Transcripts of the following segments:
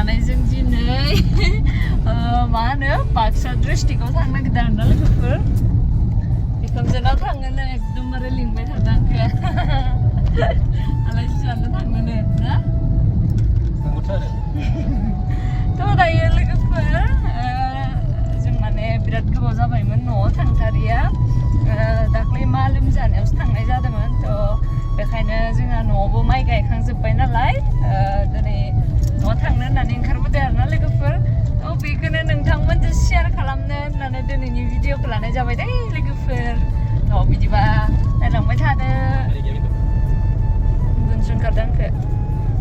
माने जों दिनै मा होनो बाक्सा डिस्ट्रिक्टआव थांनो नागिरदों आरोना लोगोफोर बिखुनजोनाव थांनोनो एकदमबारे लिंबाय थादों आंखो आलासि जानो थांनोनो ना थ' दायो लोगोफोर जों माने बिराद गोबाव जाबायमोन न'आव थांथारिया दाख्लै मा लोमजानायावसो थांनाय जादोंमोन थ' बेखायनो जोंहा न'आवबो माइ गायखांजोब्बाय नालाय दिनै न'आव थांनो होननानै ओंखारबोदों आरोना लोगोफोर थ' बेखौनो नोंथांमोनजों शेयार खालामनो होननानै दिनैनि भिडिअखौ लानाय जाबाय दै लोगोफोर थ' बिदिबा नायलांबाय थादो उन्दुनोसो ओंखारदों आंखो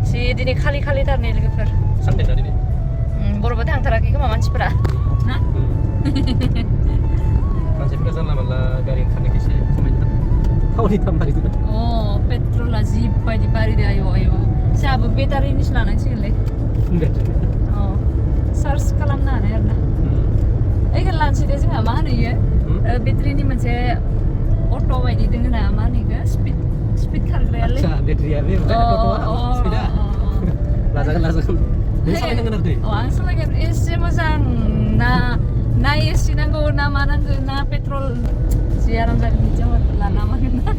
जि दिनै खालि थारनै लोगोफोर सानदेना दिनै बर'बो थांथाराखै खोमा मानसिफोरा ना मानसिफोरा जानला मानला गारि ओंखारनायखायसो खमायदों थावनि दाम बारिदों पेट्रला जिबायदि बारिदो आयौ जोंहाबो बेटारिनिसो लानांसिगोनलै चार्ज खालामनो हानाय आरोना ओइखौ लानोसै दे जोंहा मा होनो इयो बेटारिनि मोनसे अट' बायदि दङ ना मा होनो इखो स्पिड खारग्रायालै बेटारिया बे स्पिडा लाजागोन नों सालायनांगोन आरो दै आं सालायगोन एसे मोजां ना एसि नांगौ ना मा नांगौ ना पेट्रल जि आराम जागोन बिदियाव लाना मागोन ना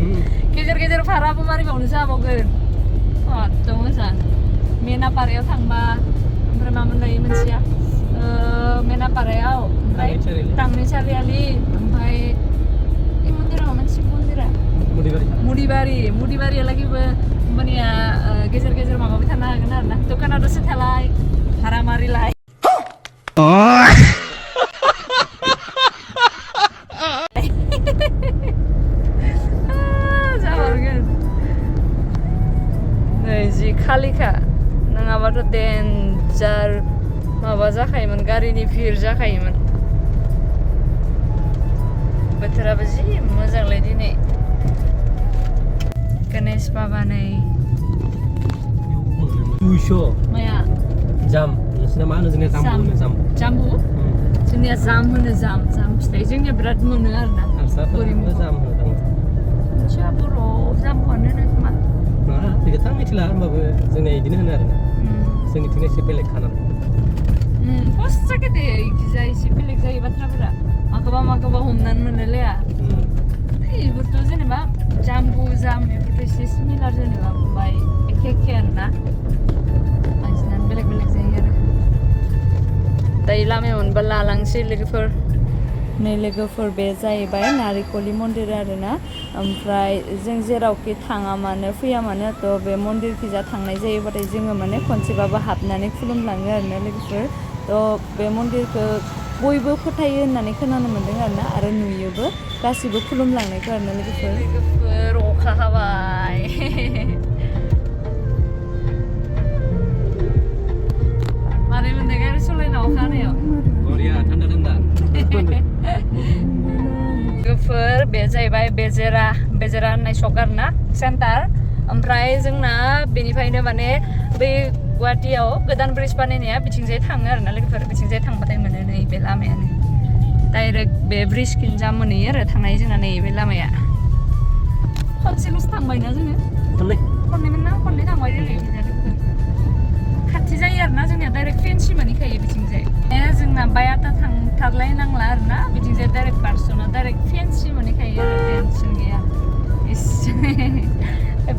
गेजेर भाराबो मारिबावनो जाबावगोन खद' मोजां मेनापारायाव थांबा ओमफ्राय मा मोनलायो मोनसेया मेनापारायाव ओमफ्राय टांनि सारियालि ओमफ्राय बे मन्दिरा मा मोनसे मन्दिरा मुदिबारियालागिबो होमबानिया गेजेर माबाबाय थानो हागोन आरोना दखानाव दसे थालाय भारा मारिलाय जाहरगोन नै जि खालिखा नङाबाथ' देन्जार माबा जाखायोमोन गारिनि भिर जाखायोमोन बोथोराबो जि मोजांलै दिनै गणेश बाबा नै 200 माया जाम नोंसिना मा होनो जोंनिया जाम्बु होनो जाम्बु जोंनिया जाम होनो जाम फिथाइ जोंनिया बिराद मोनो आरोना हारसाफोरबो जाम होनो मिथिया बर'आव जाम्बुआनो होनो खोमा नङा बेखौथ' मिथिला होमबाबो जोंनिया बिदिनो होनो आरोना जोंनिथिं एसे बेलेग खाना फार्स्ट जायगा दे इखिजा एसे बेलेग जायो बाथ्राफोरा माखौबा हमनानै मोनलाया बेफोरथ' जेनेबा जाम्बु जाम बेफोरथ' एसे सिमिलार जेनेबा ओमफ्राय एखे आरोना बांसिनानो बेलेग जायो आरो दायो लामायाव मोनबा लालांसै लोगोफोर नै लोगोफोर बे जाहैबाय नारिकलि मन्दिर आरोना ओमफ्राय जों जेरावखि थाङा मानो फैया मानो थ' बे मन्दिरखिजा थांनाय जायोबाथाय जोङो माने खनसेबाबो हाबनानै खुलुमलाङो आरोना लोगोफोर थ' बे मन्दिरखौ बयबो फोथायो होननानै खोनानो मोन्दों आरोना आरो नुयोबो गासिबो खुलुमलांनायखौ आरोना लोगोफोर अखा हाबाय मारै मोनदों गारि सालायना अखा हानायाव बरिया थान्दा लोगोफोर बे जाहैबाय बेजेरा होननाय सक आरोना सेन्टार ओमफ्राय जोंना बेनिफ्रायनो माने बै गुवाहाटियाव गोदान ब्रिज बानायनाया बिथिंजाय थाङो आरोना लोगोफोर बिथिंजाय थांबाथाय मोनो नै बे लामायानो डाइरेक्ट बे ब्रिज खिन्जा मोनहैयो आरो थांनाय जोंना नै बे लामाया खनसेल'सो थांबायना जोङो खननै थांबाय जोङो खाथि जायो आरोना जोंनिया डाइरेक्ट फेन्सि मोनहैखायो बिथिंजाय जोंना बायाता थांथारलायनांला आरोना बिथिंजाय डाइरेक्ट बारस'ना डाइरेक्ट फेन्सि मोनहैखायो आरो टेनसन गैया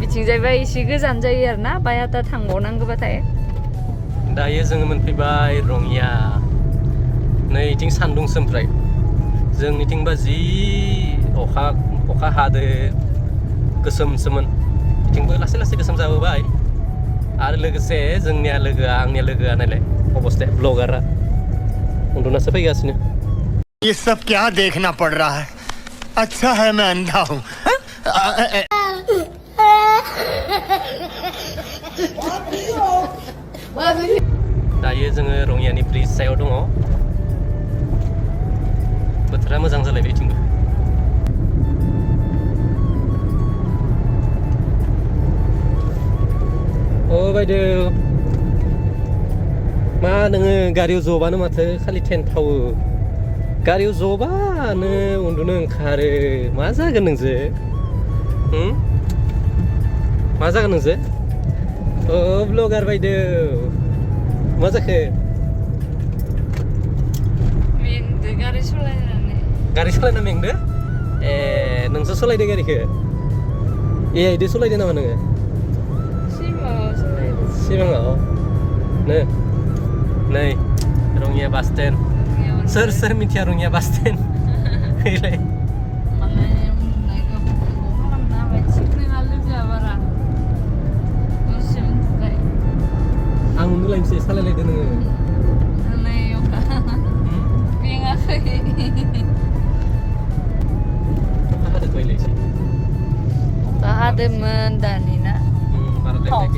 बिथिंजायबा एसे गोजान जायो आरोना बायाता थांबावनांगौबाथाय दायो जोङो मोनफैबाय रङिया नै इथिं सान्दुंसो ओमफ्राय जोंनिथिंबा जि अखा हादो गोसोमसोमोन बिथिंबो लासै गोसोम जाबोबाय आरो लोगोसे आंनिया लोगोआ नायलाय अबस्थाया ब्लगारा उन्दुनासो फैगासिनो ये सब क्या देखना पड़ रहा है अच्छा है मैं अंधा हूँ दायो जोङो रङियानि ब्रिज सायाव दङ बोथोरा मोजां जालायबाय बिथिंबो अ बायदो मा नोङो गारियाव जबानो माथो खालि टेन्टावो गारियाव जबानो उन्दुनो ओंखारो मा जागोन नोंजो मा जागोन नोंजो ब्लगार बायदो मा जाखो मेंदो गारि सालायनानै गारि सालायना मेंदो ए नोंसो सालायदो गारिखौ ए आइदो सालायदो नामा नोङो सिमाङाव सालायदो सिमाङाव नै रङिया बास स्टेन्ड सोर मिथिया रङिया बास स्टेन्ड फैलाय मालाय उन्दुनायखौ खालामना होबाय थिखोना लोगोआ बारा दसे उन्दुबाय आं उन्दुलायनोसै सालायलायदो नोङो नै अखा मेङाखै अखा हादोंमोन दानि ना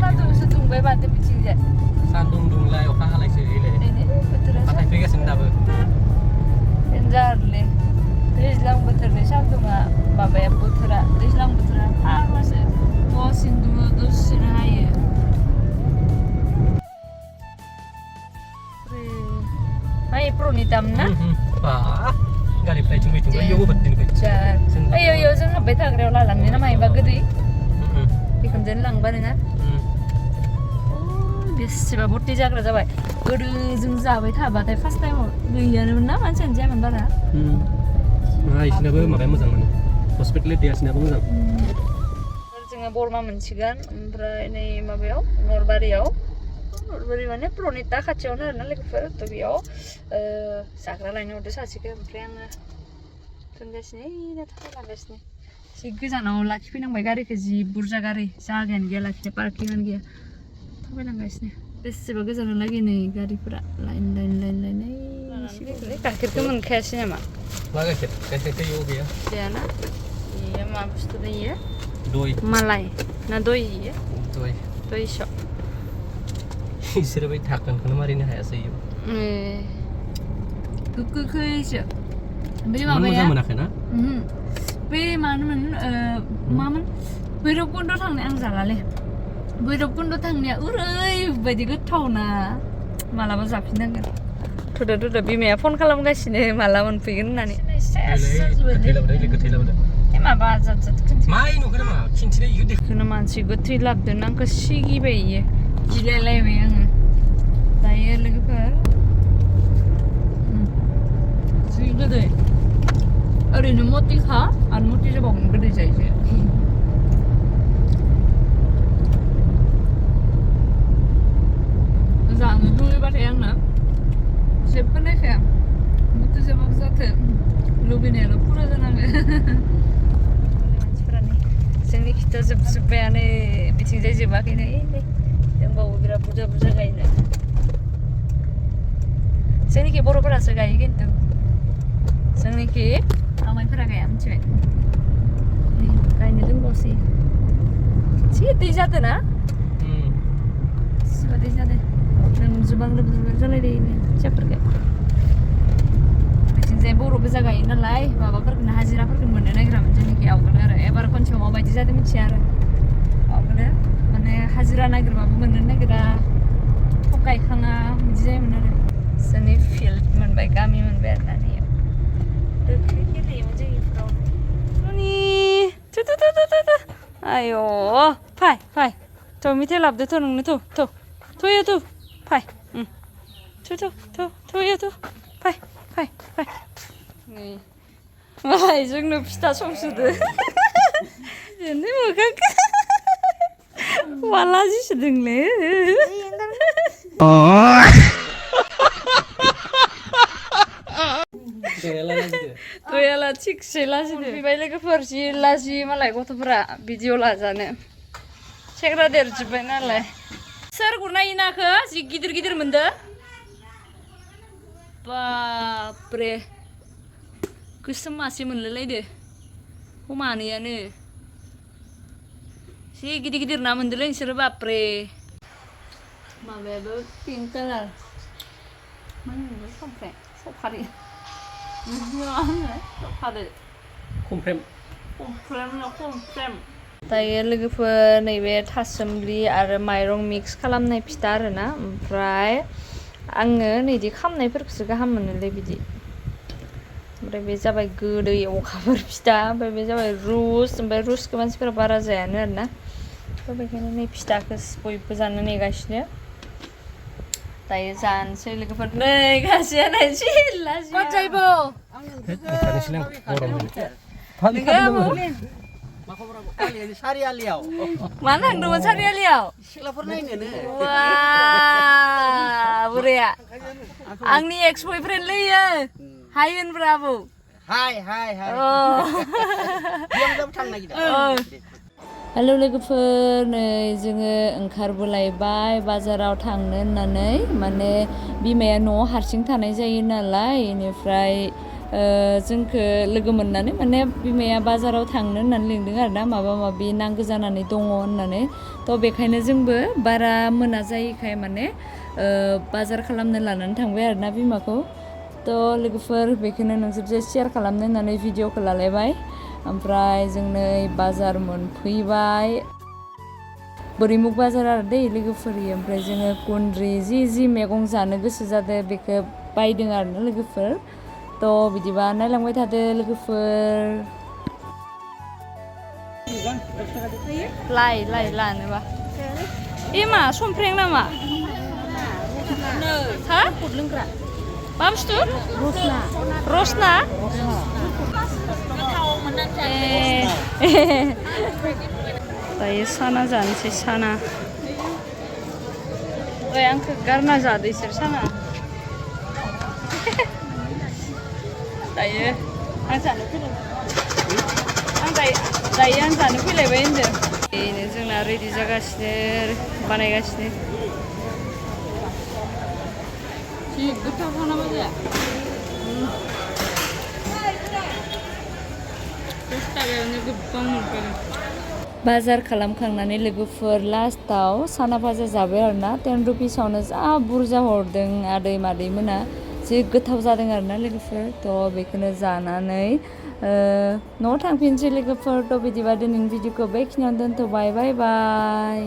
सान्दुंसो दुंबाय माथो बिथिंजाय सान्दुं दुंलाय अखा हालायसो बोथोरा नाथाय फैगासिनो दाबो देन्जारलै दैज्लां बोथोरनि सान्दुङा माबाया बोथोरा दैज्लां बोथोरा फाग्लासो दसेनो दुङो दसेनो हायो माइ प्रनि दाम ना गारिफ्रा इथिं बैथिं बैयावबो बदिनोखै ओइयाव जों हाबबाय थाग्रायाव लालांनो ना मायबा गोदै बेखौनो लांबा नोङा बेसेबा भर्ति जाग्रा जाबाय गोदो जों जाबाय थाबाथाय फार्स्ट टाइमाव गैयानोमोन ना मानसियानो जायामोन बारा इसनाबो माबाया मोजां माने हस्पिटेलिटी इसनाबो मोजां जोङो बरमा मोनसिगोन ओमफ्राय नै माबायाव नलबारियाव नलबारि माने प्रनिता खाथियावनो आरोना लोगोफोर थ' बेयाव जाग्रा लायनो हरदो सासेखौ ओमफ्राय आङो थांगासिनो थाबायलांगासिनो एसे गोजानाव लाखिफैनांबाय गारिखौ जि बुरजा गारि जागायानो गैया लाखिनो पार्किंआनो गैया थाबायलांगासिनो बेसेबा गोजानाव लागि नै गारिफोरा लाइन गाइखेरखौ मोनखायासै नामा मा गाइखेरथ' इयाव गैया जायाना इयो मा बुस्थु इयो दय मालाय ना दय इयो दय स' इसोरो बै धाकोनखौनो मारिनो हायासै इयाव गोखैसो बै माबाया मोजां मोनाखै ना बै मामोन भैरबकुन्द थांनाय आं जालालै भैरबकुन्द थांनाया ओरैबायदि गोथावना मालाबा जाफिननांगोन थुदा बिमाया फन खालामगासिनो माला मोनफैगोन होननानै माबा बेखौनो मानसि गोथै लाबोदों आंखौ सिगिबाय इयो गिलायलायबाय आङो दायो लोगोफोर जि गोदै ओरैनो मतिखा आरो मति जाबावगोन गोदै जायोसो जानो लुबैबाथाय आंनो जेबो नायखाया मति जाबाबो जाथो लुबैनायाल' फुरा जानांगो मानसिफोरानो जोंनि खिथा जोबजोब्बायानो बिथिंजाय जोबाखैनो दंबावो बिराद बुरजा गायनो जोंनिखि बर'फोरासो गायो खिन्थु जोंनिखि आमाइफोरा गाया मिथिबाय गायनो दोनबावसै एसे दै जादों ना एसेबा दै जादों लोमजुबां जालायदों खोथियाफोरखौ बिथिंजाय बर' गोजा गायो नालाय माबाफोरखौनो हाजिराफोरखौ मोननो नागिरामोन जोंनिखि आवगोलो आरो एबार खनसेयाव माबायदि जादों मिथिया आरो आवगोलो माने हाजिरा नागिरबाबो मोननो नागिरा थब गायखाङा बिदि जायोमोन आरो जोंनि फिल्ड मोनबाय गामि मोनबाय आरो दानियाव गोख्रै गेलेयोमोन जों इफोरावनो आय' फाय थ' मेथाइ लाबोदो थ' नोंनो थ'यो फाय थ'यो फाय नै मालाय जोंनो फिथा संसोदो जोंनो मोखांखौ माला जिसोदोंलै गैयाला थिगसे लाजिदो फैबाय लोगोफोर जि लाजि मालाय गथ'फोरा भिडिअ लाजानो सेंग्रा देरजोब्बाय नालाय सोर गुरनाय नाखो जि गिदिर मोनदो बापरे गोसोम मासे मोनलायलायदो मानैयानो जि गिदिर ना मोनदोलै नोंसोरो बापरे माबायाबो पिंक कालार मा होनो सफारि खमफ्रेम दायो लोगोफोर नैबे थासुमलि आरो माइरं मिक्स खालामनाय फिथा आरोना ओमफ्राय आङो नैदि खामनायफोरखौसो गाहाम मोनोलै बिदि ओमफ्राय बे जाबाय गोदै अखाफोर फिथा ओमफ्राय बे जाबाय रुस ओमफ्राय रुसखौ मानसिफोरा बारा जायानो आरोना थ' बेखायनो नै फिथाखौ बयबो जानो नेगासिनो दायो जानोसै लोगोफोर नै गासिया नाय सिला सिला जायबो थानोसैलां गरम सारियालियाव मानो थांदोंमोन सारियालियाव सिख्लाफोर नायनोनो वा बुरैया आंनि एक्स बयफ्रेन्ड लैयो हाय होनब्रा आबौ हाय हाय हाय थांनो नागिरदों हेलौ लोगोफोर नै जोङो ओंखारबोलायबाय बाजाराव थांनो होननानै माने बिमाया न'आव हारसिं थानाय जायो नालाय इनिफ्राय जोंखौ लोगो मोननानै माने बिमाया बाजाराव थांनो होननानै लिंदों आरोना माबा माबि नांगौ जानानै दङ होननानै थ' बेखायनो जोंबो बारा मोना जायैखाय माने बाजार खालामनो लानानै थांबाय आरोना बिमाखौ थ' लोगोफोर बेखौनो नोंसोरजों शेयार खालामनो होननानै भिडिअखौ लालायबाय ओमफ्राय जों नै बाजार मोनफैबाय बोरैमुग बाजार आरो दै लोगोफोर ओमफ्राय जोङो कुन्द्रि जि मैगं जानो गोसो जादों बेखौ बायदों आरोना लोगोफोर थ' बिदिबा नायलांबाय थादो लोगोफोर लाइ लानोबा मा समफ्रें नामा हा लोंग्रा मा बुस्थु रसना दायो साना जानोसै साना आंखौ गारना जादो इसोर साना दायो आं जानो फैलायबाय होनदों बेनो जोंना रेडि जागासिनो बानायगासिनो जि गोथाव खानामा जाया 10 थाखायावनो गोबां मोनखागोन बाजार खालामखांनानै लोगोफोर लास्टाव साना भाजा जाबाय आरोना 10 रुपिसावनो जा बुरजा हरदों आदै मादै मोना जि गोथाव जादों आरोना लोगोफोर थ' बेखौनो जानानै न'आव थांफिनसै लोगोफोर थ' बिदिबा दिनैनि भिडिअखौ बेखिनियावनो दोनथ'बाय बाय बाय